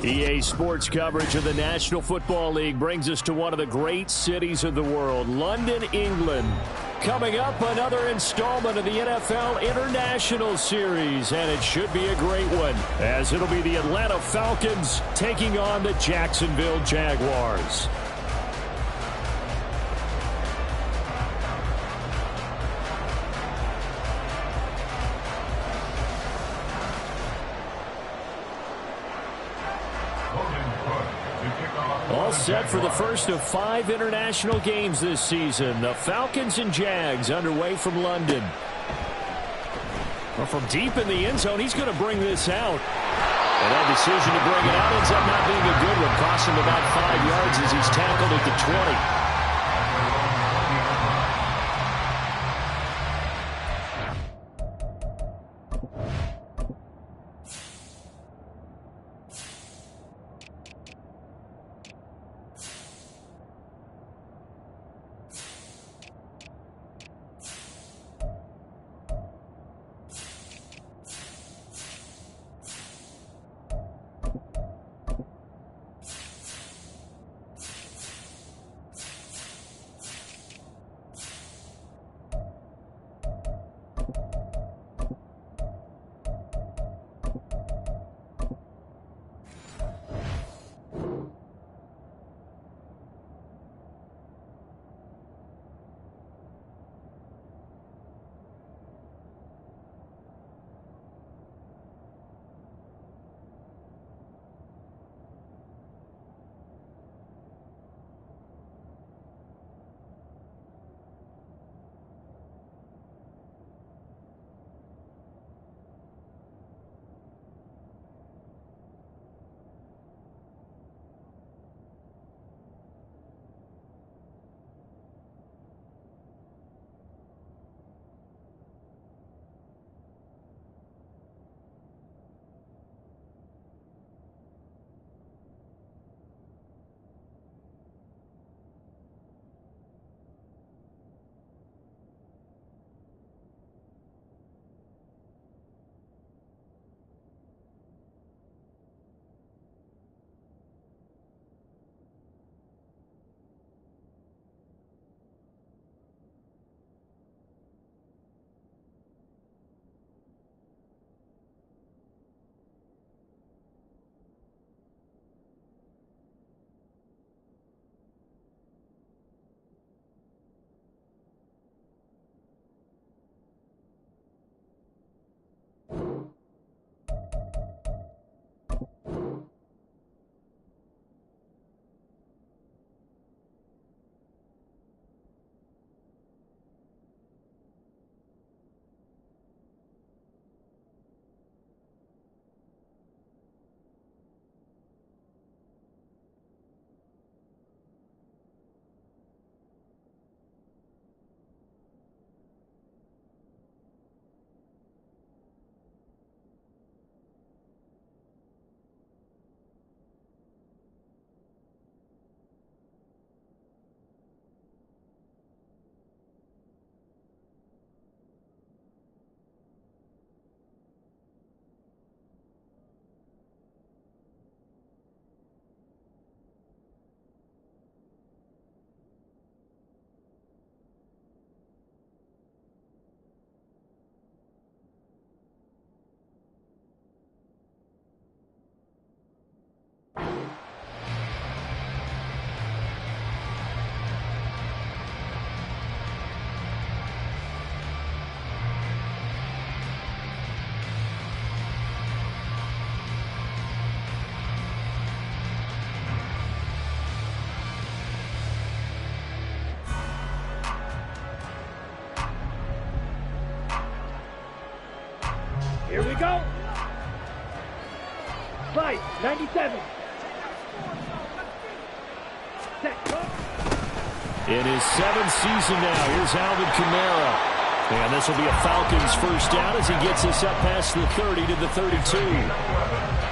EA Sports coverage of the National Football League brings us to one of the great cities of the world, London, England. Coming up, another installment of the NFL International Series, and it should be a great one, as it'll be the Atlanta Falcons taking on the Jacksonville Jaguars. All set for the first of 5 international games this season. The Falcons and Jags underway from London. Well, from deep in the end zone, he's going to bring this out. And that decision to bring it out ends up not being a good one. Cost him about 5 yards as he's tackled at the 20. Here we go. Slide, 97. In his 7th season now, here's Alvin Kamara. And this will be a Falcons first down as he gets us up past the 30 to the 32.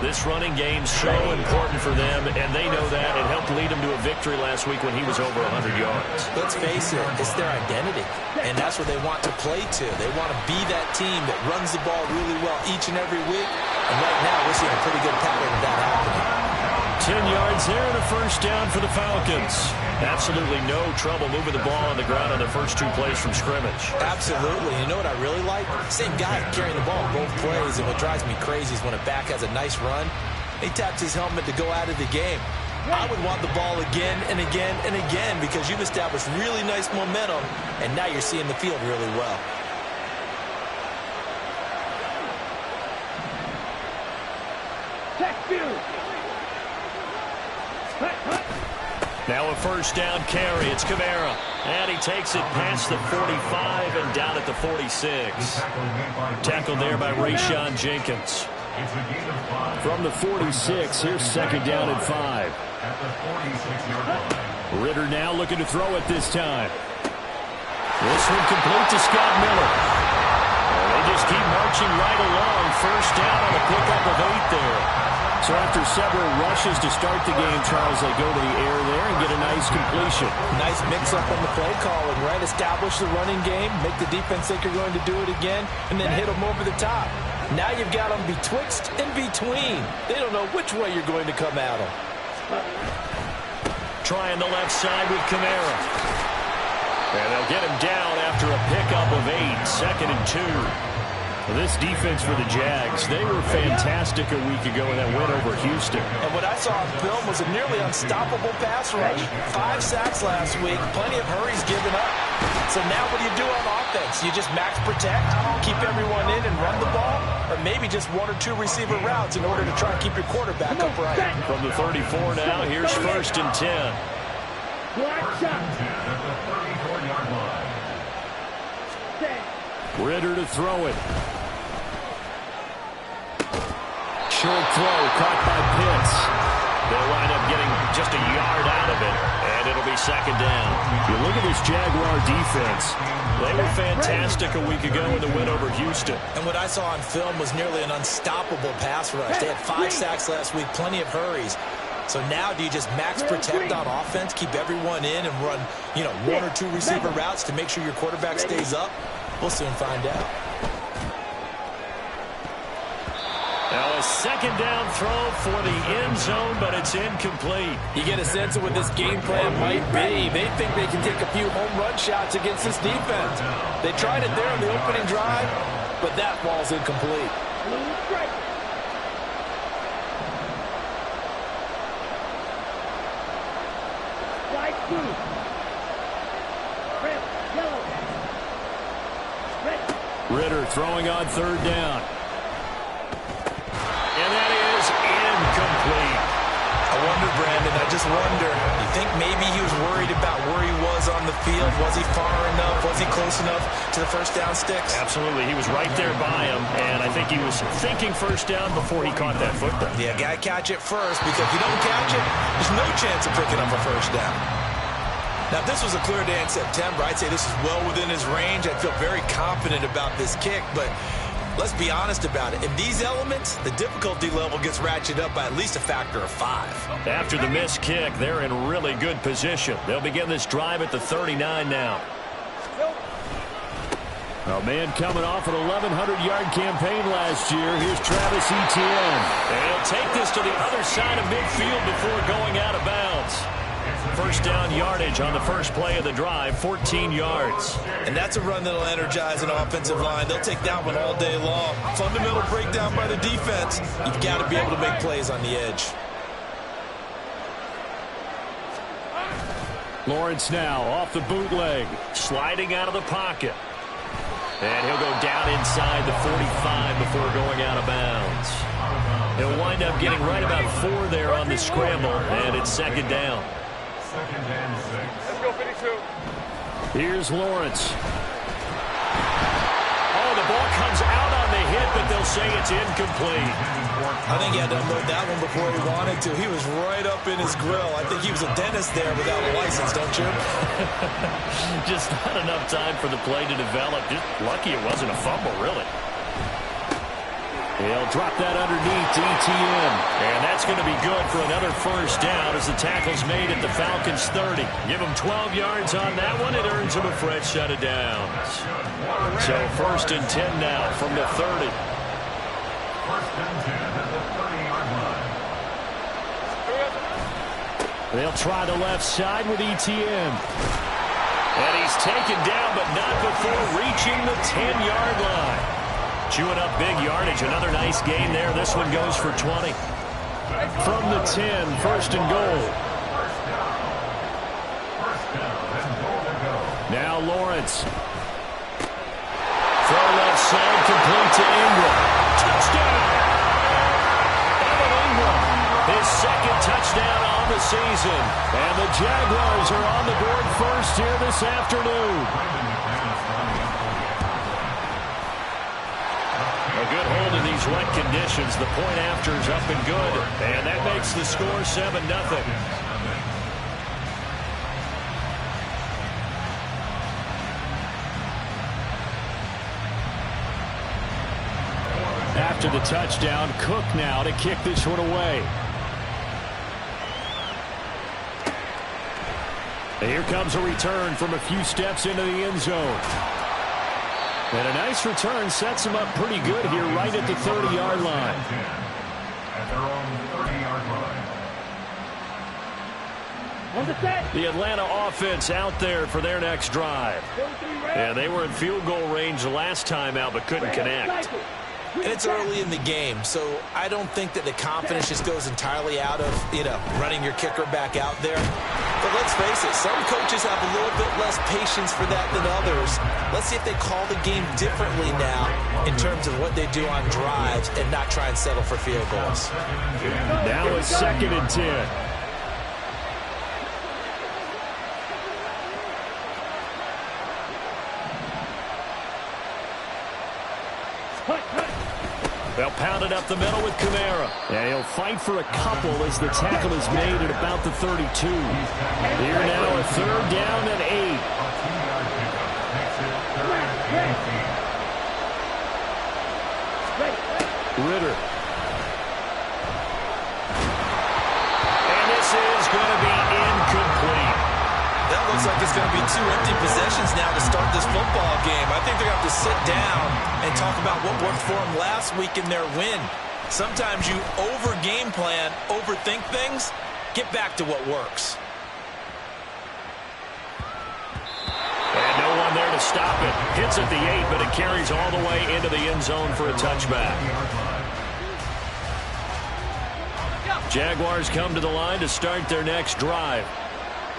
This running game's so important for them, and they know that. It helped lead them to a victory last week when he was over 100 yards. Let's face it, it's their identity, and that's what they want to play to. They want to be that team that runs the ball really well each and every week, and right now we're seeing a pretty good pattern of that happening. 10 yards there and a first down for the Falcons. Absolutely no trouble moving the ball on the ground on the first 2 plays from scrimmage. Absolutely. You know what I really like? Same guy carrying the ball both plays, and what drives me crazy is when a back has a nice run, he taps his helmet to go out of the game. I would want the ball again and again and again because you've established really nice momentum, and now you're seeing the field really well. Now a first down carry. It's Kamara. And he takes it past the 45 and down at the 46. Tackled there by Rayshon Jenkins. From the 46, here's second down and 5. Ritter now looking to throw it this time. This one complete to Scott Miller. They just keep marching right along. First down on a pickup of 8 there. So after several rushes to start the game, Charles, they go to the air there and get a nice completion. Nice mix-up on the play calling, right? Establish the running game, make the defense think you're going to do it again, and then hit them over the top. Now you've got them betwixt and between. They don't know which way you're going to come at them. Trying the left side with Kamara. And they'll get him down after a pickup of 8, second and 2. This defense for the Jags, they were fantastic a week ago in that win over Houston. And what I saw on film was a nearly unstoppable pass rush. 5 sacks last week, plenty of hurries given up. So now what do you do on offense? You just max protect, keep everyone in and run the ball, or maybe just 1 or 2 receiver routes in order to try and keep your quarterback upright. From the 34 now, here's first and 10. Ritter to throw it. Short throw caught by Pitts. They'll wind up getting just a yard out of it, and it'll be second down. You look at this Jaguar defense. They were fantastic a week ago in the win over Houston. And what I saw on film was nearly an unstoppable pass rush. They had 5 sacks last week, plenty of hurries. So now do you just max protect on offense, keep everyone in, and run, 1 or 2 receiver routes to make sure your quarterback stays up? We'll soon find out. Now a second down throw for the end zone, but it's incomplete. You get a sense of what this game plan might be. They think they can take a few home run shots against this defense. They tried it there on the opening drive, but that ball's incomplete. Ritter throwing on third down. And that is incomplete. I wonder, Brandon, I just wonder, you think maybe he was worried about where he was on the field? Was he far enough? Was he close enough to the first down sticks? Absolutely. He was right there by him, and I think he was thinking first down before he caught that football. Yeah, got to catch it first, because if you don't catch it, there's no chance of picking up a first down. Now, if this was a clear day in September, I'd say this is well within his range. I'd feel very confident about this kick, but let's be honest about it. In these elements, the difficulty level gets ratcheted up by at least a factor of 5. After the missed kick, they're in really good position. They'll begin this drive at the 39 now. A man coming off an 1,100-yard campaign last year. Here's Travis Etienne. And he'll take this to the other side of midfield before going out of bounds. First down yardage on the first play of the drive, 14 yards. And that's a run that'll energize an offensive line. They'll take that one all day long. Fundamental breakdown by the defense. You've got to be able to make plays on the edge. Lawrence now off the bootleg, sliding out of the pocket. And he'll go down inside the 45 before going out of bounds. He'll wind up getting right about 4 there on the scramble, and it's second down. Let's go 52. Here's Lawrence. Oh, the ball comes out on the hit, but they'll say it's incomplete. I think he had to unload that one before he wanted to. He was right up in his grill. I think he was a dentist there without a license, don't you? Just not enough time for the play to develop. Just lucky it wasn't a fumble, really. He'll drop that underneath to ETN. And that's going to be good for another first down as the tackle's made at the Falcons' 30. Give him 12 yards on that one. It earns him a fresh set of downs. So 1st and 10 now from the 30. 1st and 10 at the 30-yard line. They'll try the left side with ETN. And he's taken down, but not before reaching the 10-yard line. Chewing up big yardage. Another nice gain there. This one goes for 20. From the 10, 1st and goal. Now Lawrence. Throw left side, complete to Ingram. Touchdown! Evan Ingram, his 2nd touchdown on the season. And the Jaguars are on the board first here this afternoon. A good hold in these wet conditions. The point after is up and good. And that makes the score 7-0. After the touchdown, Cook now to kick this one away. And here comes a return from a few steps into the end zone. And a nice return sets him up pretty good here right at the 30-yard line. At their own 30-yard line. The Atlanta offense out there for their next drive. Yeah, they were in field goal range the last time out but couldn't connect. And it's early in the game, so I don't think that the confidence just goes entirely out of, running your kicker back out there. But let's face it, some coaches have a little bit less patience for that than others. Let's see if they call the game differently now in terms of what they do on drives and not try and settle for field goals. Now it's 2nd and 10. They'll pound it up the middle with Kamara. And he'll fight for a couple as the tackle is made at about the 32. Here now a 3rd down and 8. Ritter. And this is going to be incomplete. That looks like it's going to be 2 empty possessions now to start this football game. I think they're going to have to sit down and talk about what worked for them last week in their win. Sometimes you over-game plan, overthink things. Get back to what works. And no one there to stop it. Hits at the 8, but it carries all the way into the end zone for a touchback. Jaguars come to the line to start their next drive.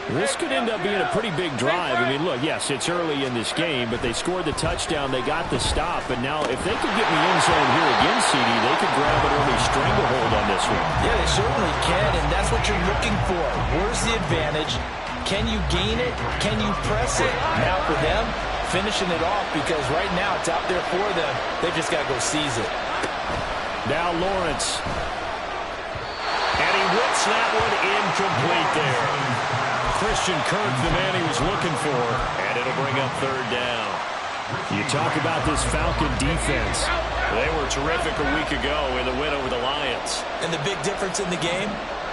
This could end up being a pretty big drive. I mean, look, yes, it's early in this game, but they scored the touchdown. They got the stop. And now if they could get in the end zone here again, CD, they could grab an early stranglehold on this one. Yeah, they certainly can, and that's what you're looking for. Where's the advantage? Can you gain it? Can you press it? Now for them, finishing it off because right now it's out there for them. They've just got to go seize it. Now Lawrence. And he whips that one incomplete there. Christian Kirk, the man he was looking for, and it'll bring up 3rd down. You talk about this Falcon defense. They were terrific a week ago in the win over the Lions. And the big difference in the game,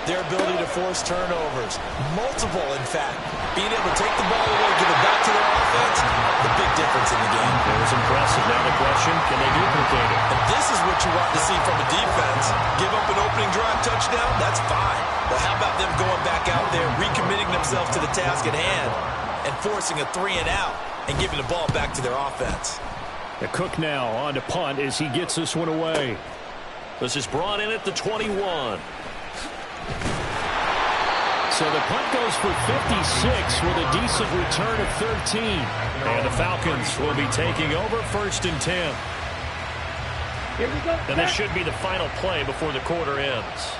their ability to force turnovers. Multiple, in fact. Being able to take the ball away, give it back to their offense, the big difference in the game. It was impressive. Now the question, can they duplicate it? And this is what you want to see from a defense. Give up an opening drive touchdown, that's fine. But how about them going back out there, recommitting themselves to the task at hand, and forcing a 3-and-out, and giving the ball back to their offense. The Cook now on to punt as he gets this one away. This is brought in at the 21. So the punt goes for 56 with a decent return of 13. And the Falcons will be taking over 1st and 10. Here we go. And this should be the final play before the quarter ends.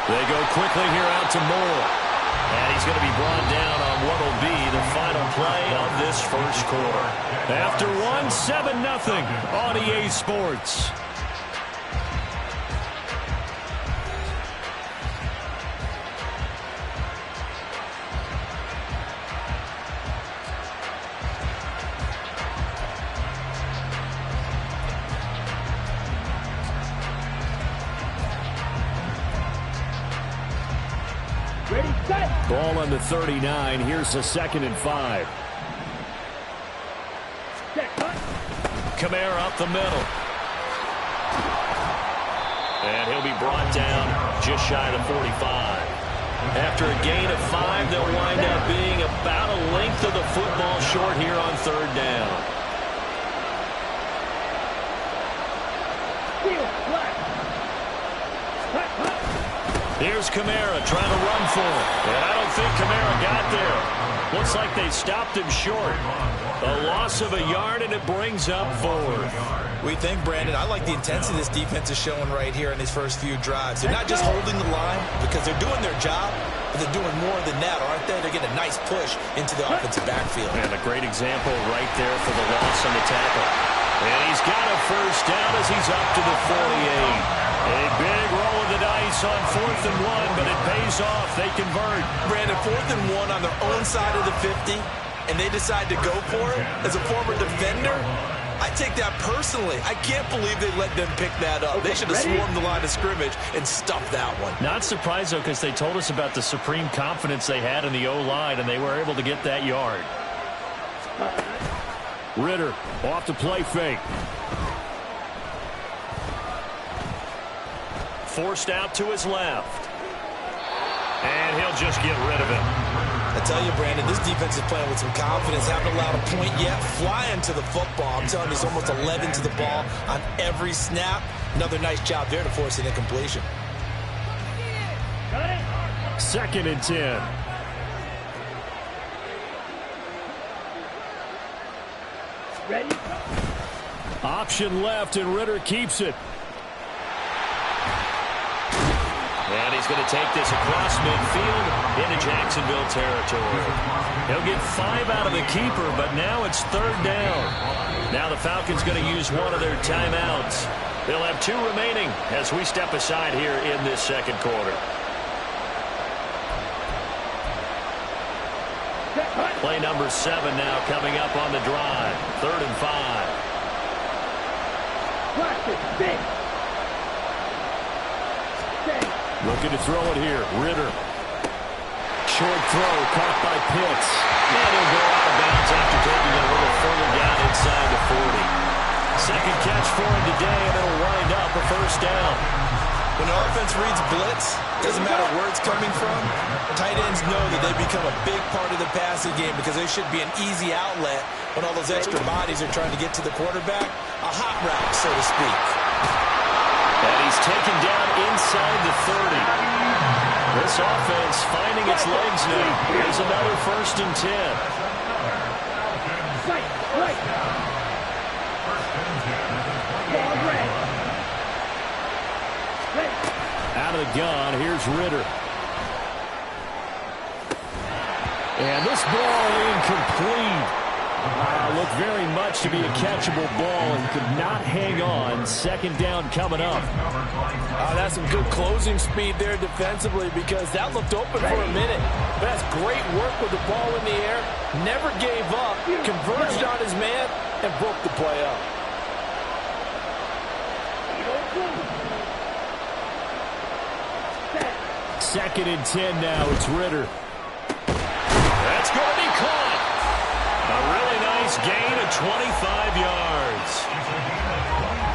They go quickly here out to Moore. And he's going to be brought down on what will be the final play of this first quarter. After one, 7-0 on EA Sports. Ready, set. Ball on the 39. Here's the 2nd and 5. Set, cut. Kamara up the middle. And he'll be brought down just shy of the 45. After a gain of 5, they'll wind up being about a length of the football short here on 3rd down. Field, black. Cut, cut. Here's Kamara trying to run for him. And I don't think Kamara got there. Looks like they stopped him short. A loss of a yard, and it brings up 4th. We think, Brandon, I like the intensity this defense is showing right here in these first few drives. They're not just holding the line because they're doing their job, but they're doing more than that, aren't they? They're getting a nice push into the offensive backfield. And a great example right there for the loss on the tackle. And he's got a first down as he's up to the 48. A big roll of the dice on 4th and 1, but it pays off. They convert. Brandon, 4th and 1 on their own side of the 50, and they decide to go for it. As a former defender, I take that personally. I can't believe they let them pick that up. They should have swarmed the line of scrimmage and stuffed that one. Not surprised, though, because they told us about the supreme confidence they had in the O-line, and they were able to get that yard. Ridder off the play fake. Forced out to his left. And he'll just get rid of him. I tell you, Brandon, this defense is playing with some confidence. Haven't allowed a point yet. Flying to the football. I'm telling you, it's almost 11 to the ball on every snap. Another nice job there to force an incompletion. 2nd and 10. Ready. Option left, and Ridder keeps it. And he's going to take this across midfield into Jacksonville territory. He'll get 5 out of the keeper, but now it's 3rd down. Now the Falcons going to use one of their timeouts. They'll have 2 remaining as we step aside here in this 2nd quarter. Play number 7 now coming up on the drive. 3rd and 5. Big. Looking to throw it here. Ridder. Short throw caught by Pitts. And he'll go out of bounds after taking it a little further down inside the 40. 2nd catch for him today, and it'll wind up a 1st down. When an offense reads blitz, doesn't matter where it's coming from, tight ends know that they become a big part of the passing game because they should be an easy outlet when all those extra bodies are trying to get to the quarterback. A hot route, so to speak. And he's taken down inside the 30. This offense finding its legs now. Here's another 1st and 10. Right. Out of the gun, here's Ridder. And this ball incomplete. Looked very much to be a catchable ball and could not hang on. 2nd down coming up. That's some good closing speed there defensively because that looked open for a minute. But that's great work with the ball in the air. Never gave up, converged on his man, and broke the play up. 2nd and 10 now. It's Ridder. That's going to be caught. A really nice gain of 25 yards.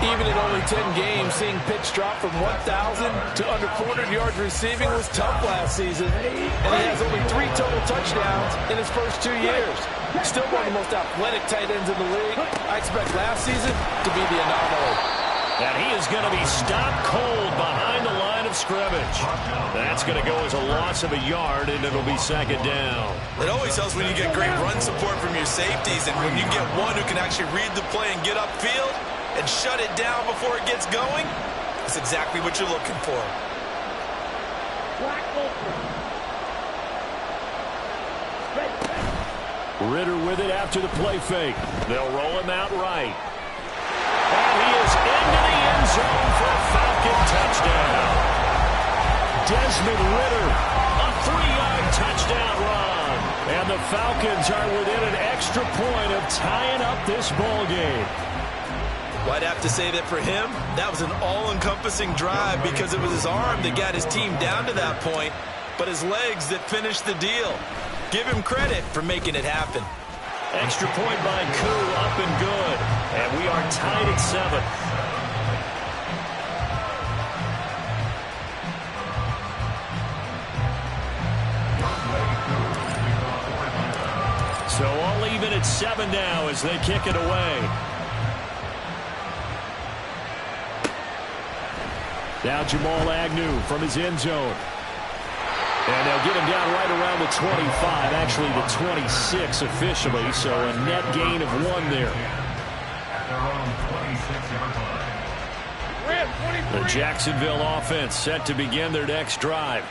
Even in only 10 games, seeing Pitts drop from 1,000 to under 400 yards receiving was tough last season. And he has only 3 total touchdowns in his first 2 years. Still one of the most athletic tight ends in the league. I expect last season to be the anomaly. And he is going to be stopped cold behind the line of scrimmage. That's going to go as a loss of a yard, and it'll be 2nd down. It always helps when you get great run support from your safeties, and when you get one who can actually read the play and get upfield and shut it down before it gets going, that's exactly what you're looking for. Black ultra. Ritter with it after the play fake. They'll roll him out right. And he is into the end zone for a Falcon touchdown. Desmond Ritter, a 3-yard touchdown run. And the Falcons are within an extra point of tying up this ball game. Well, I'd have to say that for him, that was an all-encompassing drive because it was his arm that got his team down to that point, but his legs that finished the deal. Give him credit for making it happen. Extra point by Koo, up and good. And we are tied at 7. So all even at 7 now as they kick it away. Now Jamal Agnew from his end zone. And they'll get him down right around the 25, actually the 26 officially, so a net gain of 1 there. At their own 26-yard line. The Jacksonville offense set to begin their next drive.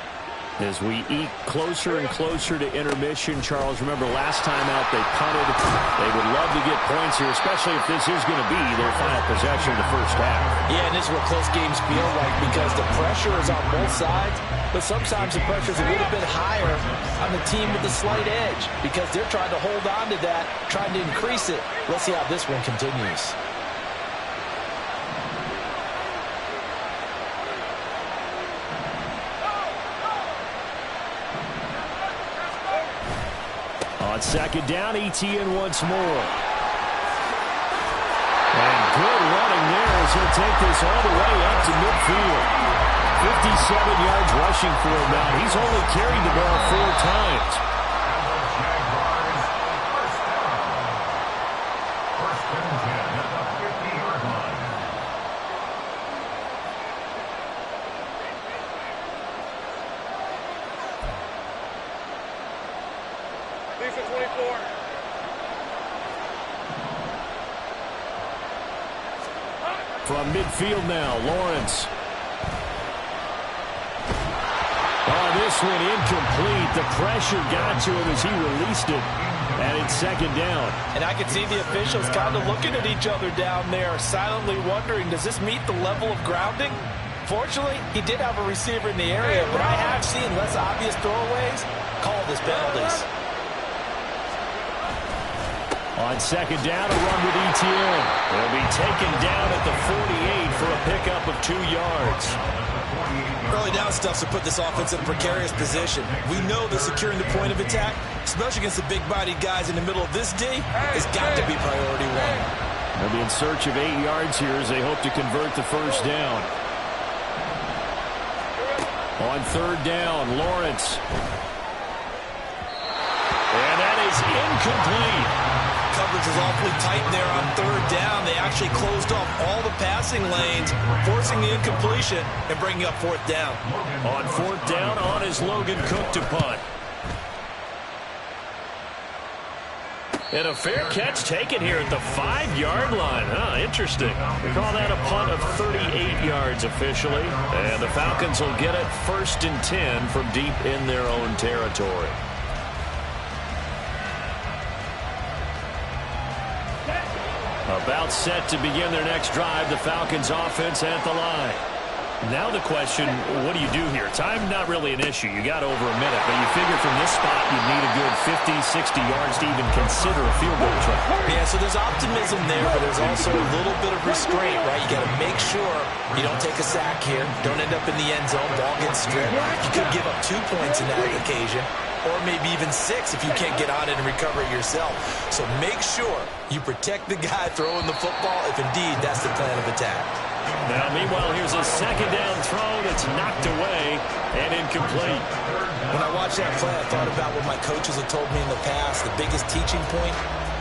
As we eke closer and closer to intermission, Charles, remember last time out they punted. They would love to get points here, especially if this is going to be their final possession of the first half. Yeah, and this is what close games feel like because the pressure is on both sides, but sometimes the pressure is a little bit higher on the team with the slight edge because they're trying to hold on to that, trying to increase it. Let's see how this one continues. On second down, Etienne once more. And good running there as he'll take this all the way up to midfield. 57 yards rushing for him now. He's only carried the ball 4 times. First and 10 at the 50-yard line. From midfield now, Lawrence. Oh, this one incomplete. The pressure got to him as he released it. And it's second down. And I can see the officials kind of looking at each other down there, silently wondering, does this meet the level of grounding? Fortunately, he did have a receiver in the area, but I have seen less obvious throwaways called as penalties. On second down, a run with Etienne. He'll be taken down at the 48 for a pickup of 2 yards. Early down stuff to put this offense in a precarious position. We know that securing the point of attack, especially against the big-bodied guys in the middle of this D, has got to be priority 1. They'll be in search of 8 yards here as they hope to convert the first down. On third down, Lawrence. And that is incomplete. Coverage is awfully tight there on third down. They actually closed off all the passing lanes, forcing the incompletion and bringing up fourth down. On fourth down, on is Logan Cook to punt. And a fair catch taken here at the 5-yard line. Interesting. We call that a punt of 38 yards officially. And the Falcons will get it 1st and 10 from deep in their own territory. About set to begin their next drive, the Falcons offense at the line. Now the question, what do you do here? Time not really an issue. You got over a minute, but you figure from this spot you'd need a good 50, 60 yards to even consider a field goal try. Yeah, so there's optimism there, but there's also a little bit of restraint, right? You got to make sure you don't take a sack here, don't end up in the end zone, ball gets stripped. You could give up 2 points in that occasion, or maybe even 6 if you can't get on it and recover it yourself. So make sure you protect the guy throwing the football if indeed that's the plan of attack. Now, meanwhile, here's a second down throw that's knocked away and incomplete. When I watched that play, I thought about what my coaches have told me in the past. The biggest teaching point,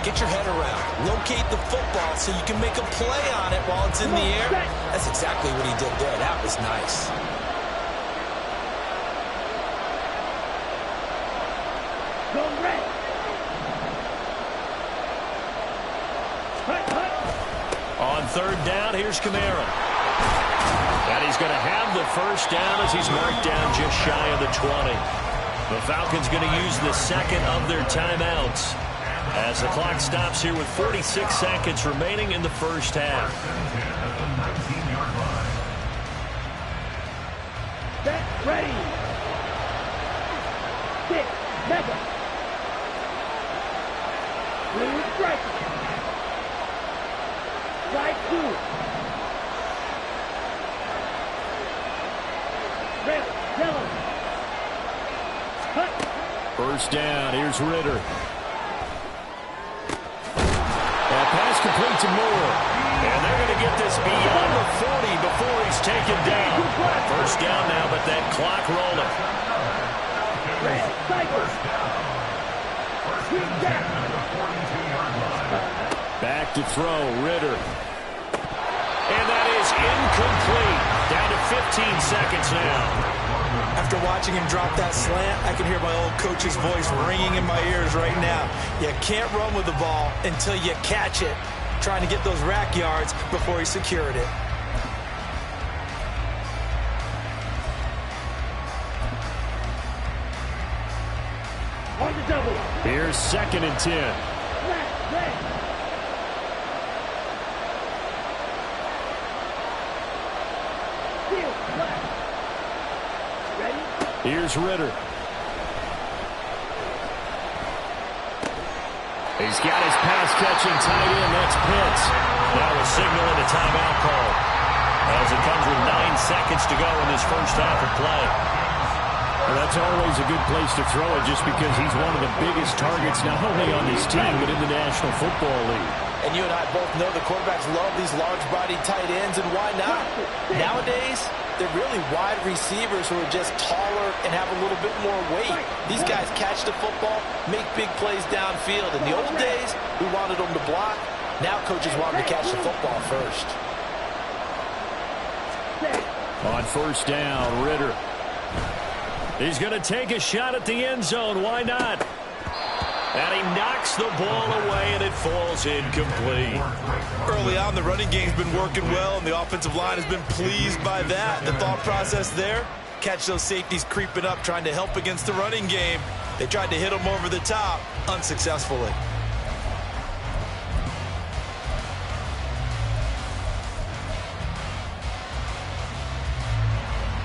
get your head around. Locate the football so you can make a play on it while it's in the air. That's exactly what he did there. That was nice. Go red. On third down, here's Kamara. And And he's going to have the first down as he's marked down just shy of the 20. The Falcons going to use the second of their timeouts as the clock stops here with 46 seconds remaining in the first half. Set, ready. 6, mega. Blue strike. Strike 2. Red, yellow. Cut. First down. Here's Ritter. That pass complete to Moore. And they're going to get this beyond the 40 before he's taken down. First down now, but that clock rolling. Red, cycle. Green down. Back to throw, Ritter. And that is incomplete. Down to 15 seconds now. After watching him drop that slant, I can hear my old coach's voice ringing in my ears right now. You can't run with the ball until you catch it. Trying to get those rack yards before he secured it. On the double. Here's 2nd and 10. Left, red. Field, left. Ready? Here's Ritter. He's got his pass-catching tight end. That's Pitts. Now a signal and a timeout call as it comes with 9 seconds to go in this first half of play. Well, that's always a good place to throw it just because he's one of the biggest targets not only on this team but in the National Football League. And you and I both know the quarterbacks love these large-bodied tight ends, and why not? Nowadays, they're really wide receivers who are just taller and have a little bit more weight. These guys catch the football, make big plays downfield. In the old days, we wanted them to block. Now coaches want them to catch the football first. On first down, Ritter. He's going to take a shot at the end zone. Why not? And he knocks the ball away, and it falls incomplete. Early on, the running game's been working well, and the offensive line has been pleased by that. The thought process there, catch those safeties creeping up, trying to help against the running game. They tried to hit them over the top, unsuccessfully.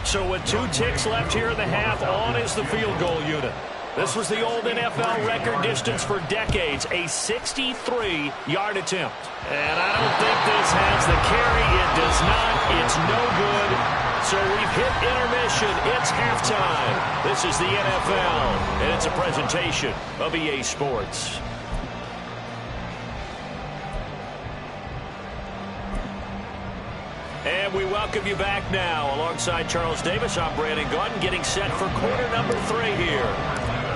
So with 2 ticks left here in the half, on is the field goal unit. This was the old NFL record distance for decades, a 63-yard attempt. And I don't think this has the carry. It does not. It's no good. So we've hit intermission. It's halftime. This is the NFL, and it's a presentation of EA Sports. And we welcome you back now. Alongside Charles Davis, I'm Brandon Gaudin, getting set for quarter number 3 here.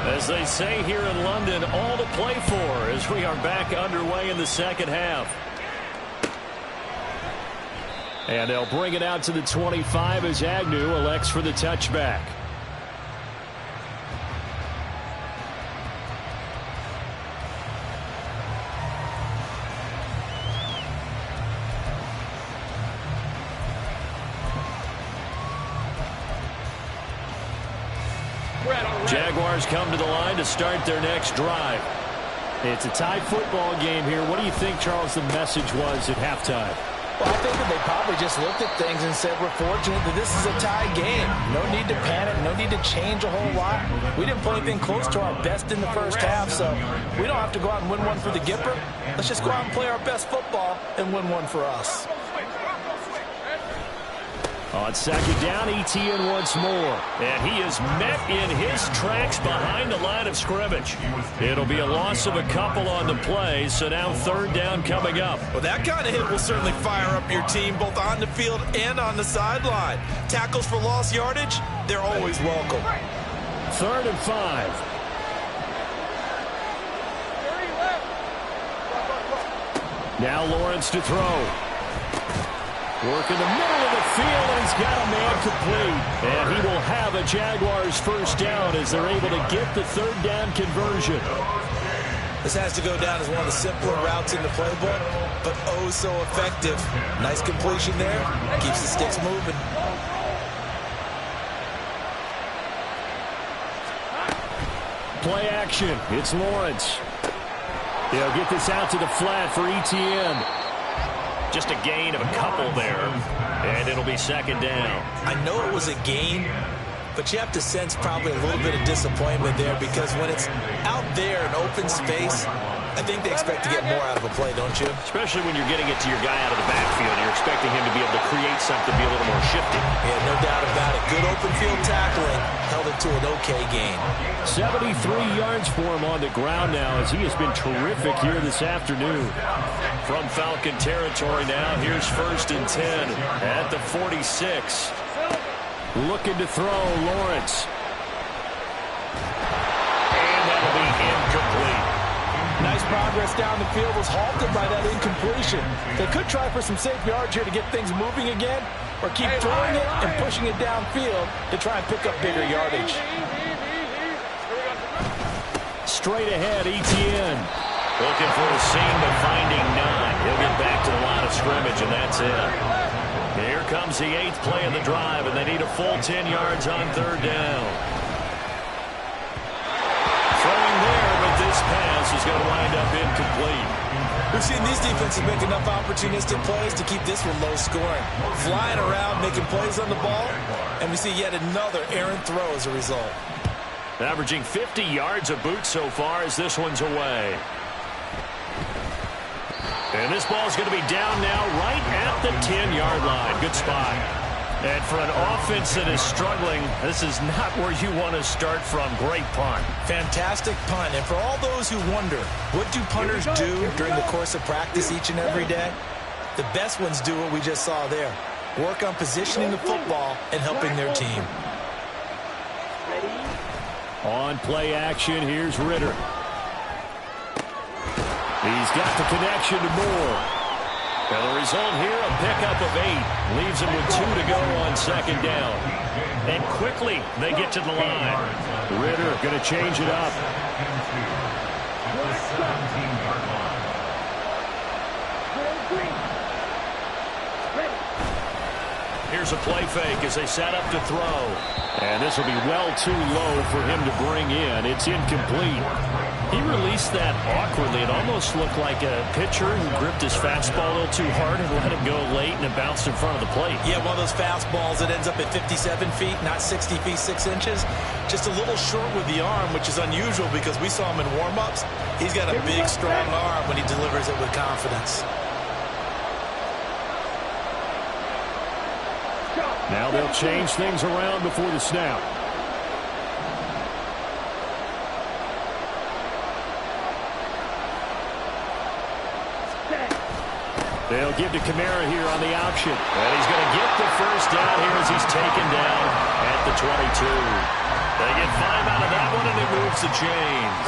As they say here in London, all to play for as we are back underway in the second half. And they'll bring it out to the 25 as Agnew elects for the touchback. Jaguars come to the line to start their next drive. It's a tie football game here. What do you think, Charles, the message was at halftime? Well, I think that they probably just looked at things and said, we're fortunate that this is a tie game. No need to panic, no need to change a whole lot. We didn't play anything close to our best in the first half, so we don't have to go out and win one for the Gipper. Let's just go out and play our best football and win one for us. On second down, Etienne once more. And he is met in his tracks behind the line of scrimmage. It'll be a loss of a couple on the play, so now third down coming up. Well, that kind of hit will certainly fire up your team, both on the field and on the sideline. Tackles for lost yardage, they're always welcome. 3rd and 5. Now Lawrence to throw. Work in the middle of the field, and he's got a man complete. And he will have a Jaguars first down as they're able to get the third down conversion. This has to go down as one of the simpler routes in the playbook, but oh so effective. Nice completion there. Keeps the sticks moving. Play action. It's Lawrence. They'll get this out to the flat for Etienne. Just a gain of a couple there, and it'll be second down. I know it was a gain, but you have to sense probably a little bit of disappointment there, because when it's out there in open space, I think they expect to get more out of a play, don't you? Especially when you're getting it to your guy out of the backfield. You're expecting him to be able to create something, be a little more shifty. Yeah, no doubt about it. Good open field tackling held it to an okay gain. 73 yards for him on the ground now, as he has been terrific here this afternoon. From Falcon territory now, here's 1st and 10 at the 46. Looking to throw, Lawrence. And that'll be incomplete. Nice progress down the field, was halted by that incompletion. They could try for some safe yards here to get things moving again, or keep throwing it and pushing it downfield to try and pick up bigger yardage. Straight ahead, Etienne. Looking for a seam, but finding none. He'll get back to the line of scrimmage, and that's it. Here comes the 8th play of the drive, and they need a full 10 yards on 3rd down. Throwing there, but this pass is going to wind up incomplete. We've seen these defenses make enough opportunistic plays to keep this one low scoring. Flying around, making plays on the ball, and we see yet another errant throw as a result. Averaging 50 yards a boot so far as this one's away. And this ball's going to be down now right at the 10-yard line. Good spot. And for an offense that is struggling, this is not where you want to start from. Great punt. Fantastic punt. And for all those who wonder, what do punters do during the course of practice each and every day? The best ones do what we just saw there. Work on positioning the football and helping their team. On play action, here's Ritter. He's got the connection to Moore. And the result here, a pickup of 8. Leaves him with 2 to go on 2nd down. And quickly, they get to the line. Ritter going to change it up. Here's a play fake as they set up to throw. And this will be well too low for him to bring in. It's incomplete. He released that awkwardly. It almost looked like a pitcher who gripped his fastball a little too hard and let it go late, and it bounced in front of the plate. Yeah, one of those fastballs that ends up at 57 feet, not 60 feet, 6 inches. Just a little short with the arm, which is unusual because we saw him in warm-ups. He's got a big, strong arm when he delivers it with confidence. Now they'll change things around before the snap. They'll give to Kamara here on the option. And he's going to get the 1st down here as he's taken down at the 22. They get 5 out of that one, and it moves the chains.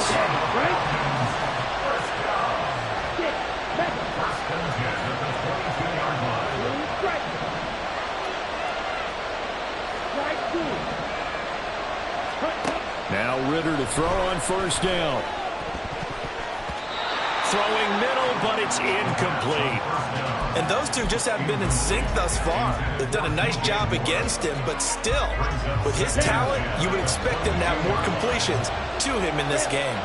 Now Ritter to throw on 1st down. Throwing middle, but it's incomplete. And those two just haven't been in sync thus far. They've done a nice job against him, but still, with his talent, you would expect him to have more completions to him in this game.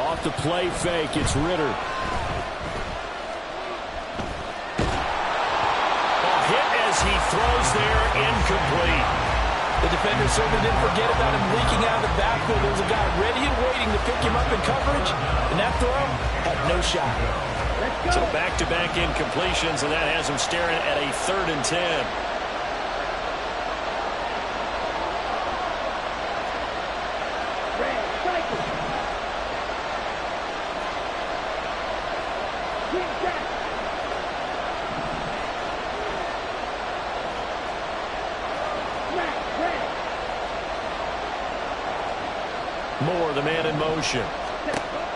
Off the play fake, it's Ritter. A hit as he throws there, incomplete. The defender certainly didn't forget about him leaking out of the backfield. There was a guy ready and waiting to pick him up in coverage, and that throw had no shot. So back-to-back incompletions, and that has him staring at a 3rd and 10. Moore, the man in motion.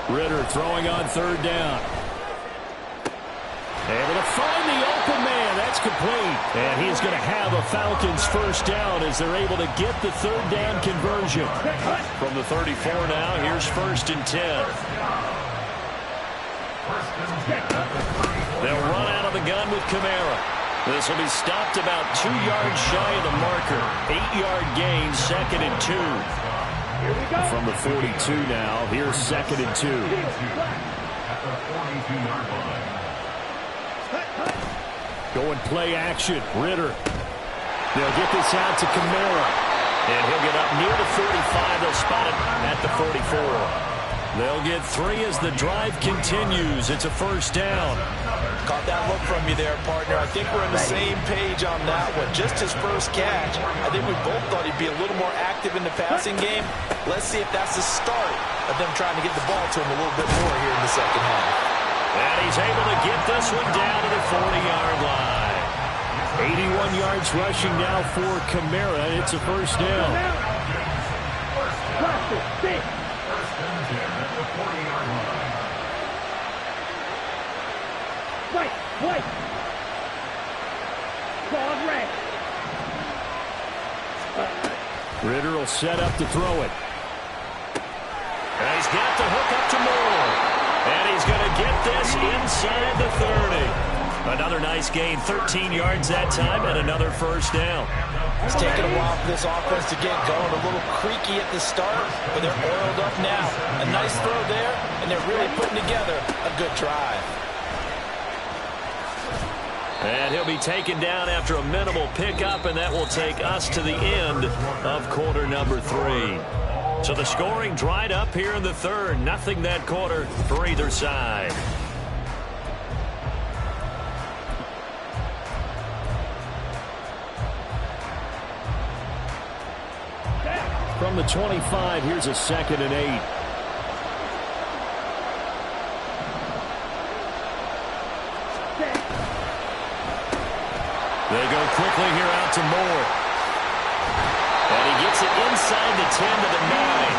Ritter throwing on 3rd down. Able to find the open man. That's complete. And he's going to have a Falcons first down as they're able to get the third down conversion. From the 34 now, here's 1st and 10. They'll run out of the gun with Kamara. This will be stopped about 2 yards shy of the marker. 8-yard gain, 2nd and 2. Here we go. From the 42 now, here's 2nd and 2. At the 42-yard line. Going play action. Ritter. They'll get this out to Kamara. And he'll get up near the 45. They'll spot it at the 44. They'll get 3 as the drive continues. It's a first down. Caught that look from you there, partner. I think we're on the same page on that one. Just his first catch. I think we both thought he'd be a little more active in the passing game. Let's see if that's the start of them trying to get the ball to him a little bit more here in the second half. And he's able to get this one down to the 40-yard line. 81 yards rushing now for Kamara. It's a first down. First and 10 at the 40-yard line. White. Claude red. Ritter will set up to throw it. And he's got the hook up to Moore. And he's going to get this inside the 30. Another nice gain, 13 yards that time, and another first down. It's taken a while for this offense to get going. A little creaky at the start, but they're oiled up now. A nice throw there, and they're really putting together a good drive. And he'll be taken down after a minimal pickup, and that will take us to the end of quarter number 3. So the scoring dried up here in the third. Nothing that quarter for either side. From the 25, here's a 2nd and 8. They go quickly here out to Moore. And he gets it inside the 10 to the 9.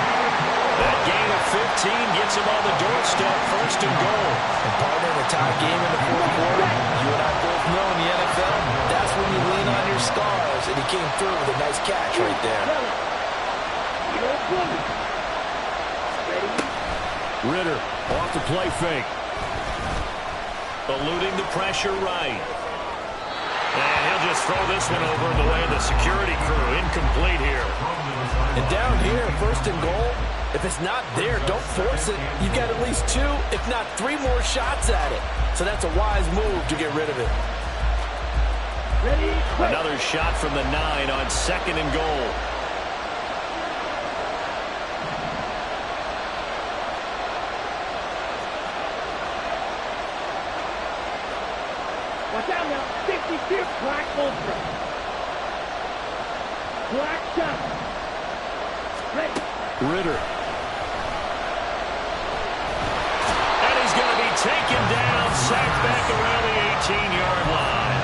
That gain of 15 gets him on the doorstep, 1st and goal. And partner, in a tie game in the fourth quarter, you and I both know in the NFL, that's when you lean on your stars. And he came through with a nice catch right there. Ritter off the play fake. Eluding the pressure right. And he'll just throw this one over the way of the security crew. Incomplete here. And down here, 1st and goal, if it's not there, don't force it. You've got at least 2, if not 3 more shots at it. So that's a wise move to get rid of it. Another shot from the 9 on 2nd and goal. Watch out now. 52. Black ultra. Black shot. Ready. Ritter. And he's going to be taken down, sacked back around the 18-yard line.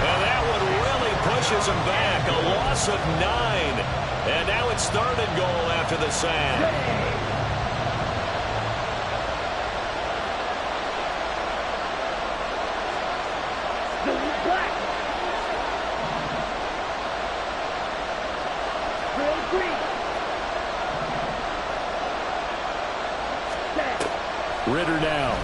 And that one really pushes him back. A loss of 9. And now it's 3rd and goal after the sack. Black. Real green. Ritter now.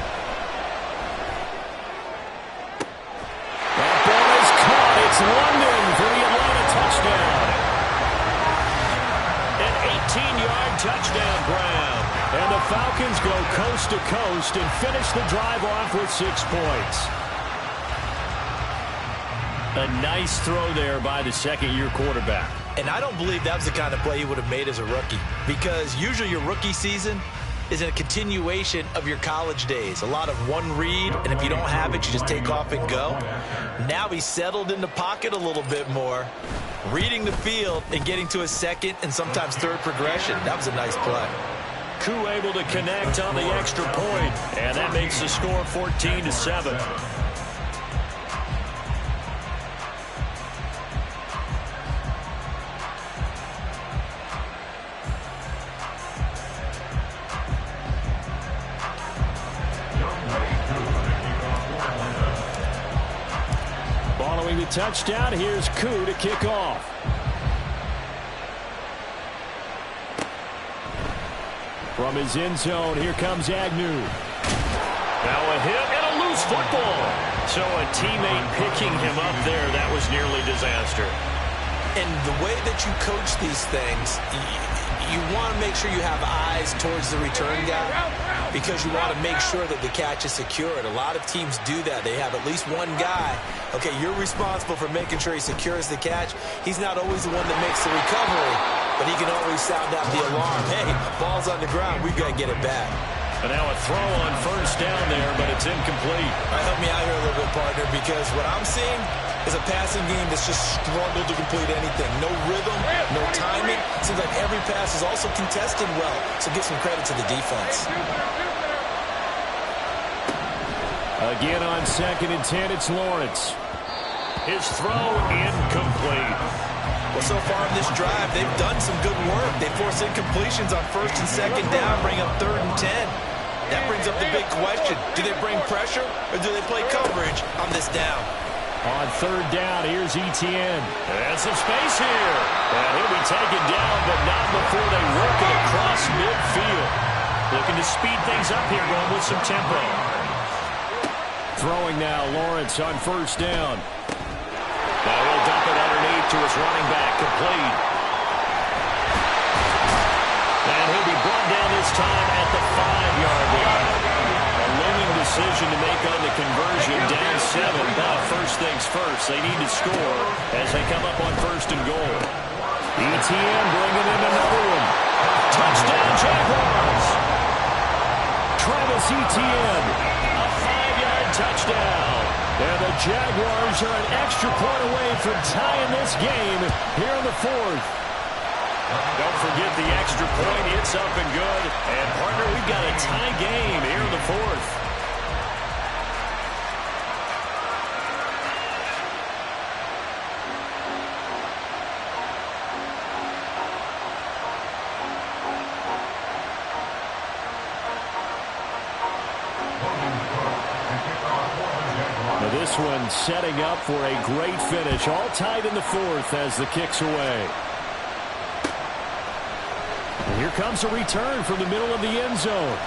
That ball is caught. It's London for the Atlanta touchdown. An 18-yard touchdown grab. And the Falcons go coast to coast and finish the drive off with 6 points. A nice throw there by the second-year quarterback. And I don't believe that was the kind of play he would have made as a rookie, because usually your rookie season is a continuation of your college days. A lot of one read, and if you don't have it, you just take off and go. Now he's settled in the pocket a little bit more, reading the field and getting to a second and sometimes third progression. That was a nice play. Koo able to connect on the extra point, and that makes the score 14-7. touchdown. Here's Koo to kick off. From his end zone, here comes Agnew. Now a hit and a loose football. So a teammate picking him up there, that was nearly disaster. And the way that you coach these things, you want to make sure you have eyes towards the return guy because you want to make sure that the catch is secured. A lot of teams do that. They have at least one guy. Okay, you're responsible for making sure he secures the catch. He's not always the one that makes the recovery, but he can always sound out the alarm. Hey, ball's on the ground. We've got to get it back. And now a throw on first down there, but it's incomplete. All right, help me out here a little bit, partner, because what I'm seeing is a passing game that's just struggled to complete anything. No rhythm, no timing. Seems like every pass is also contested well, so give some credit to the defense. Again on 2nd and 10, it's Lawrence. His throw incomplete. Well, so far in this drive, they've done some good work. They force incompletions on 1st and 2nd down, bring up 3rd and 10. That brings up the big question. Do they bring pressure or do they play coverage on this down? On 3rd down, here's Etienne. And some space here. And he'll be taken down, but not before they work it across midfield. Looking to speed things up here, going with some tempo. Throwing now, Lawrence on 1st down. Now he'll dump it underneath to his running back, complete. And he'll be brought down this time at the 5-yard line. A looming decision to make on the conversion, down 7. But first things first, they need to score as they come up on 1st and goal. Etienne bringing in another one. Touchdown, Jaguars! Travis Etienne, A 5-yard touchdown. and the Jaguars are an extra point away from tying this game here in the 4th. Don't forget the extra point. It's up and good. And, partner, we've got a tie game here in the 4th. Now this one setting up for a great finish. All tied in the 4th as the kick's away. And here comes a return from the middle of the end zone.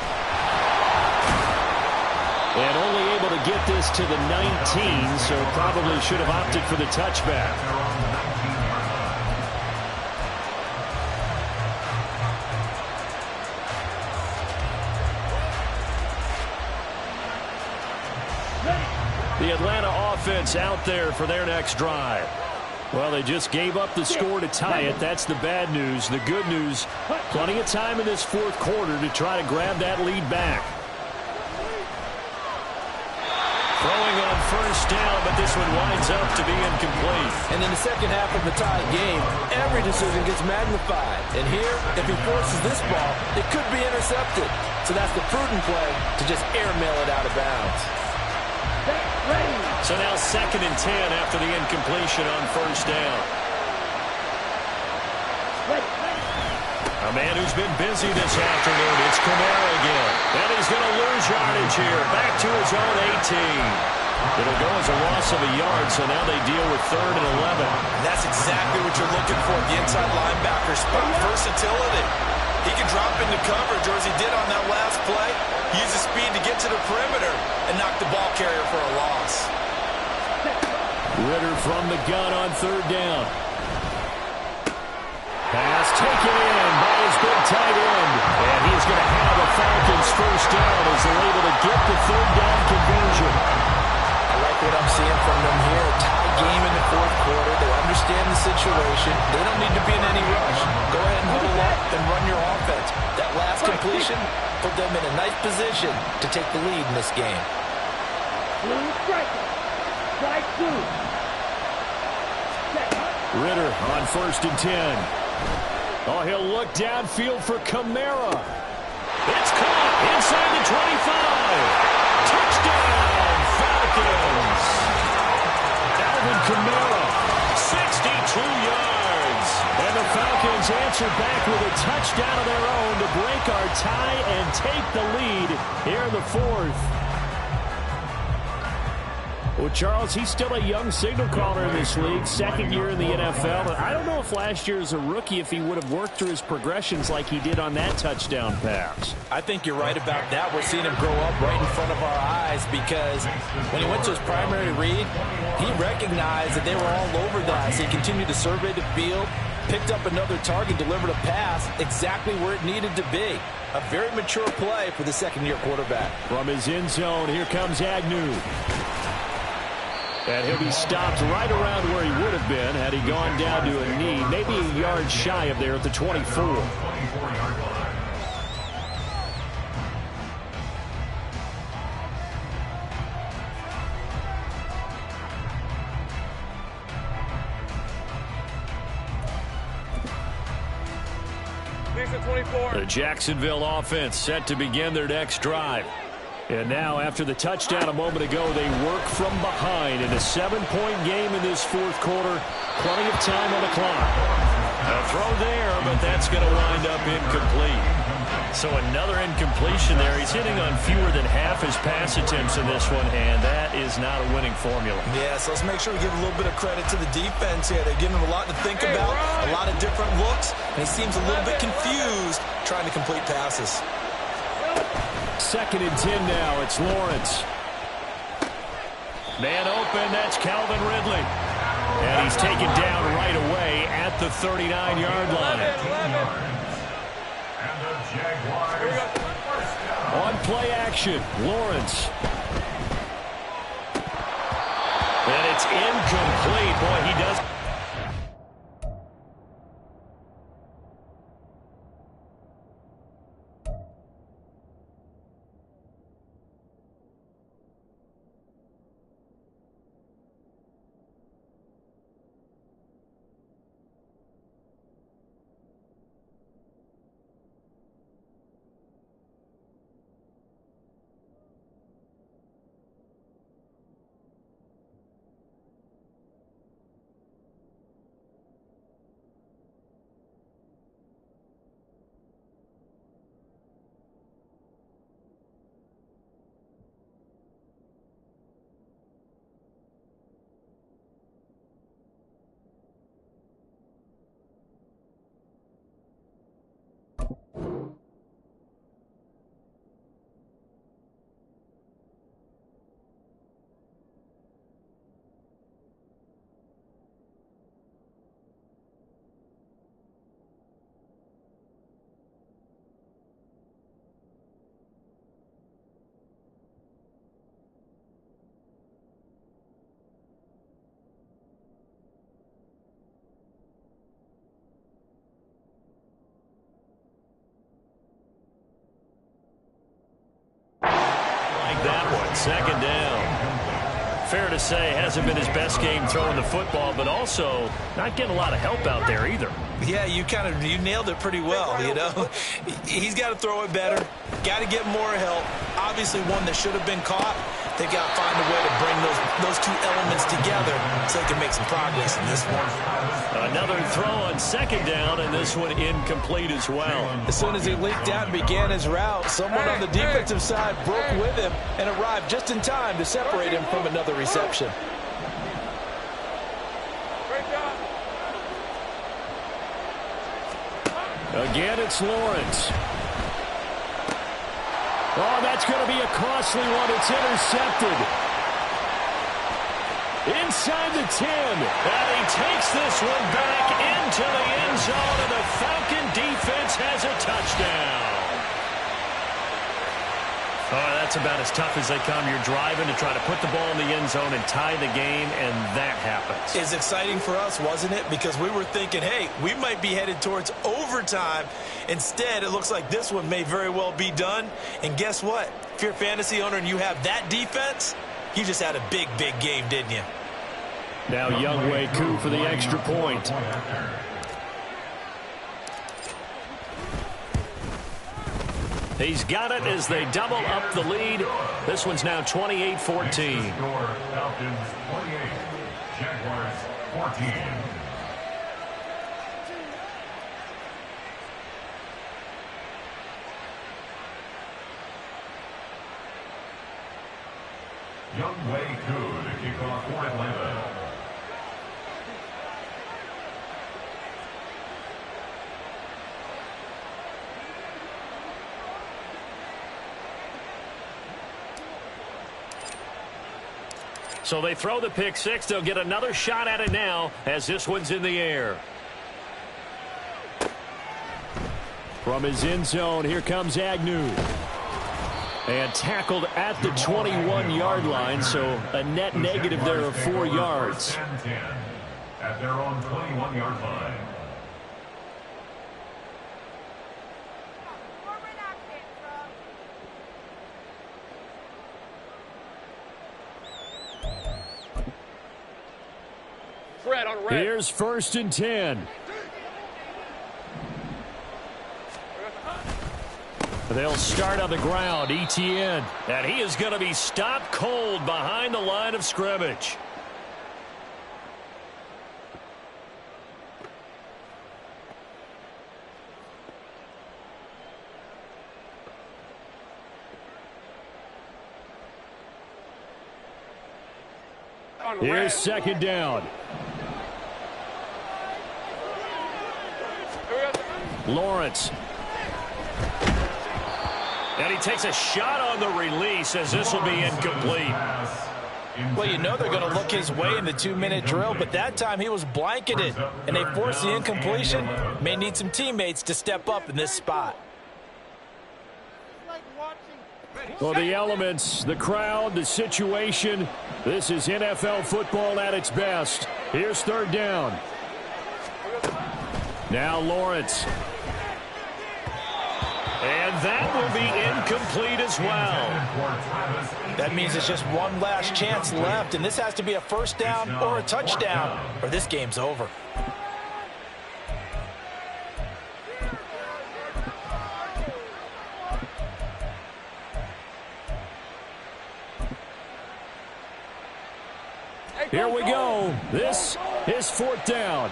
And only able to get this to the 19, so probably should have opted for the touchback. The Atlanta offense out there for their next drive. Well, they just gave up the score to tie it. That's the bad news. The good news, plenty of time in this 4th quarter to try to grab that lead back. Throwing on 1st down, but this one winds up to be incomplete. And in the second half of the tied game, every decision gets magnified. And here, if he forces this ball, it could be intercepted. So that's the prudent play to just airmail it out of bounds. So now 2nd and 10 after the incompletion on 1st down. A man who's been busy this afternoon, it's Kamara again. And he's going to lose yardage here, back to his own 18. It'll go as a loss of a yard, so now they deal with 3rd and 11. And that's exactly what you're looking for, the inside linebacker spot. Versatility. He can drop into coverage, or as he did on that last play, use his speed to get to the perimeter and knock the ball carrier for a loss. Ridder from the gun on 3rd down. Pass taken in by his big tight end. And he's going to have a Falcons 1st down as they're able to get the 3rd down conversion. I like what I'm seeing from them here. A tie game in the 4th quarter. They understand the situation. They don't need to be in any rush. Go ahead and huddle up and run your offense. That last completion put them in a nice position to take the lead in this game. Blue striker. Strike 2. Ridder on 1st and 10. Oh, he'll look downfield for Kamara. It's caught inside the 25. Touchdown, Falcons. Alvin Kamara, 62 yards. and the Falcons answer back with a touchdown of their own to break our tie and take the lead here in the 4th. Well, Charles, he's still a young signal caller in this league, second year in the NFL. But I don't know if last year as a rookie, if he would have worked through his progressions like he did on that touchdown pass. I think you're right about that. We're seeing him grow up right in front of our eyes because when he went to his primary read, he recognized that they were all over that. So he continued to survey the field, picked up another target, delivered a pass exactly where it needed to be. A very mature play for the second-year quarterback. From his end zone, here comes Agnew. And he'll be stopped right around where he would have been had he gone down to a knee, maybe a yard shy of there at the 24. The Jacksonville offense set to begin their next drive. And now, after the touchdown a moment ago, they work from behind in a 7-point game in this fourth quarter. Plenty of time on the clock. A throw there, but that's going to wind up incomplete. So another incompletion there. He's hitting on fewer than half his pass attempts in this one, and that is not a winning formula. Yeah, so let's make sure we give a little bit of credit to the defense here. They're giving him a lot to think about, a lot of different looks, and he seems a little bit confused trying to complete passes. 2nd and 10 now. It's Lawrence. Man open. That's Calvin Ridley. And he's taken down right away at the 39-yard line. And the Jaguars first down. On play action, Lawrence. And it's incomplete. Boy, he does. That one, 2nd down. Fair to say, hasn't been his best game throwing the football, but also not getting a lot of help out there either. Yeah, you nailed it pretty well, you know. He's got to throw it better, got to get more help. Obviously one that should have been caught. They got to find a way to bring those two elements together so they can make some progress in this one. Another throw on 2nd down, and this one incomplete as well. As soon as he leaked out and began his route, someone on the defensive side broke with him and arrived just in time to separate him from another reception. Again, it's Lawrence. Oh, that's going to be a costly one. It's intercepted. Inside the 10. And he takes this one back into the end zone, and the Falcon defense has a touchdown. Oh, that's about as tough as they come. You're driving to try to put the ball in the end zone and tie the game, and that happens. It's exciting for us, wasn't it? Because we were thinking, hey, we might be headed towards overtime. Instead, it looks like this one may very well be done. And guess what? If you're a fantasy owner and you have that defense, you just had a big, big game, didn't you? Now Younghoe Koo for the extra point. He's got it as they double up the lead. This one's now 28-14. Falcons 28, Jaguars 14. Younghoe Koo to kick off for Atlanta. So they throw the pick six. They'll get another shot at it now as this one's in the air. From his end zone, here comes Agnew. And tackled at the 21-yard line, so a net negative there of 4 yards. At their own 21-yard line. Here's 1st and 10. They'll start on the ground. Etienne. And he is going to be stopped cold behind the line of scrimmage. Here's 2nd down. Lawrence. And he takes a shot on the release as this will be incomplete. Well, you know they're going to look his way in the 2-minute drill, but that time he was blanketed, and they forced the incompletion. May need some teammates to step up in this spot. Well, the elements, the crowd, the situation, this is NFL football at its best. Here's 3rd down. Now Lawrence. And that will be incomplete as well. That means it's just one last chance left, and this has to be a 1st down or a touchdown, or this game's over. Here we go. This is 4th down.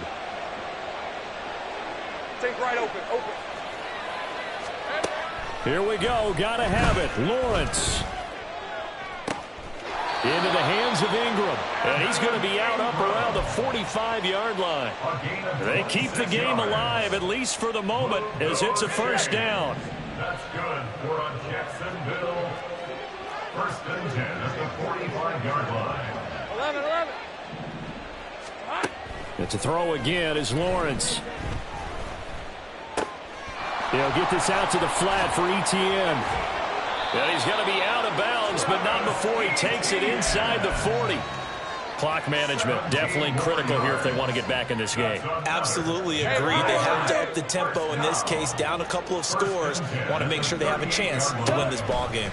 Take right open. Here we go. Gotta have it. Lawrence. Into the hands of Ingram. And he's going to be out up around the 45-yard line. They keep the game alive, at least for the moment, as it's a 1st down. That's good for Jacksonville. 1st and 10 at the 45-yard line. 11. And to throw again is Lawrence. They'll get this out to the flat for Etienne. And he's going to be out of bounds, but not before he takes it inside the 40. Clock management definitely critical here if they want to get back in this game. Absolutely agree. They have to up the tempo in this case, down a couple of scores. Want to make sure they have a chance to win this ball game.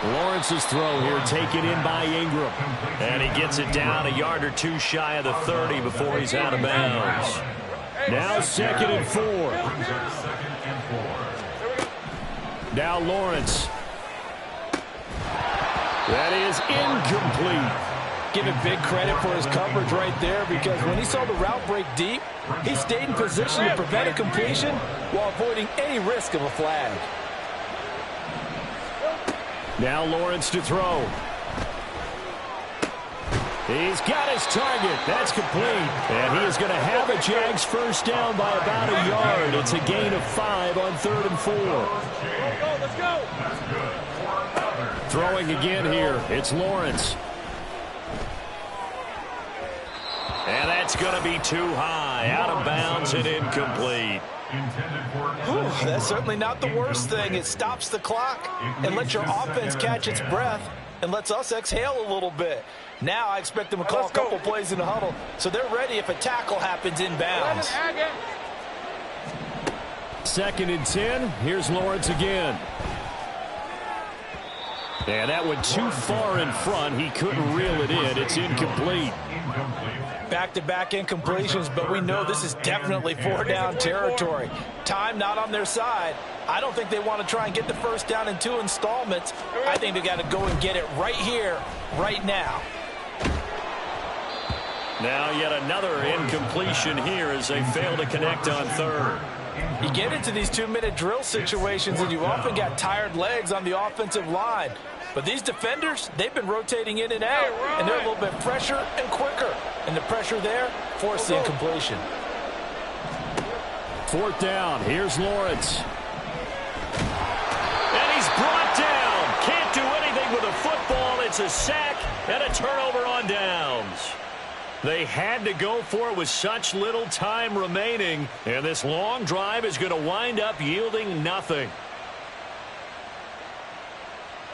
Lawrence's throw here taken in by Ingram. And he gets it down a yard or two shy of the 30 before he's out of bounds. Now 2nd and 4. Now Lawrence. That is incomplete. Give him big credit for his coverage right there, because when he saw the route break deep, he stayed in position to prevent a completion while avoiding any risk of a flag. Now Lawrence to throw. He's got his target. That's complete. And he is going to have a Jags 1st down by about a yard. It's a gain of 5 on 3rd and 4. Let's go. Throwing again here. It's Lawrence. And that's going to be too high. Out of bounds and incomplete. That's certainly not the worst thing. It stops the clock and lets your offense catch its breath and lets us exhale a little bit. Now I expect them to call a couple plays in the huddle, so they're ready if a tackle happens inbounds. 2nd and 10. Here's Lawrence again. And that went too far in front. He couldn't reel it in. It's incomplete. Back-to-back incompletions, but we know this is definitely 4-down territory. Time not on their side. I don't think they want to try and get the 1st down in 2 installments. I think they got to go and get it right here, right now. Now yet another incompletion here as they fail to connect on 3rd. You get into these 2-minute drill situations and you often got tired legs on the offensive line. But these defenders, they've been rotating in and out, and they're a little bit fresher and quicker. And the pressure there forced the incompletion. 4th down. Here's Lawrence. And he's brought down. Can't do anything with a football. It's a sack and a turnover on downs. They had to go for it with such little time remaining, and this long drive is going to wind up yielding nothing.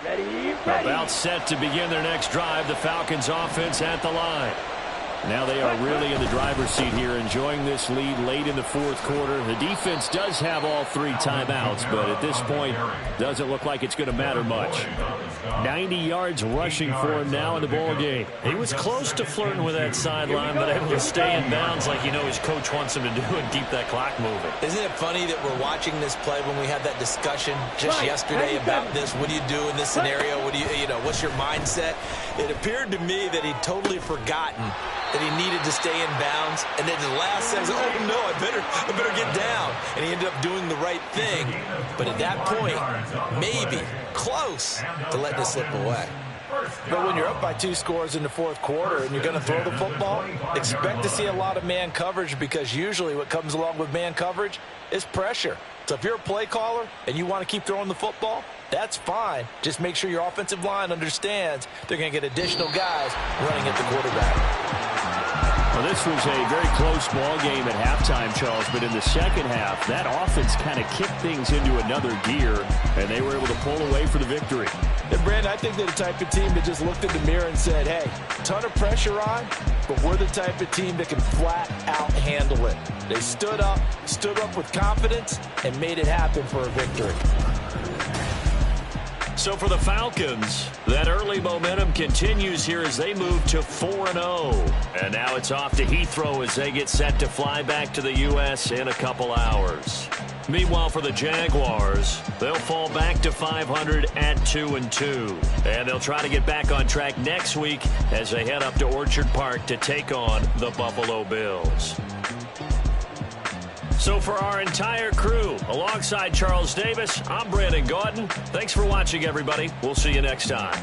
Ready. About set to begin their next drive. The Falcons offense at the line. Now they are really in the driver's seat here, enjoying this lead late in the 4th quarter. The defense does have all 3 timeouts, but at this point, doesn't look like it's going to matter much. 90 yards rushing for him now in the ball game. He was close to flirting with that sideline, but able to stay in bounds like his coach wants him to do and keep that clock moving. Isn't it funny that we're watching this play when we had that discussion just yesterday about this? What do you do in this scenario? What do what's your mindset? It appeared to me that he'd totally forgotten that he needed to stay in bounds, and then the last second, oh no, I better get down. And he ended up doing the right thing. But at that point, maybe close to letting it slip away. But when you're up by 2 scores in the 4th quarter and you're going to throw the football, expect to see a lot of man coverage, because usually what comes along with man coverage is pressure. So if you're a play caller and you want to keep throwing the football, that's fine. Just make sure your offensive line understands they're going to get additional guys running at the quarterback. Well, this was a very close ball game at halftime, Charles, but in the second half, that offense kind of kicked things into another gear, and they were able to pull away for the victory. And Brandon, I think they're the type of team that just looked in the mirror and said, hey, ton of pressure on, but we're the type of team that can flat out handle it. They stood up with confidence, and made it happen for a victory. So for the Falcons, that early momentum continues here as they move to 4-0. And now it's off to Heathrow as they get set to fly back to the U.S. in a couple hours. Meanwhile, for the Jaguars, they'll fall back to 500 at 2-2. And they'll try to get back on track next week as they head up to Orchard Park to take on the Buffalo Bills. So for our entire crew, alongside Charles Davis, I'm Brandon Gaudin. Thanks for watching, everybody. We'll see you next time.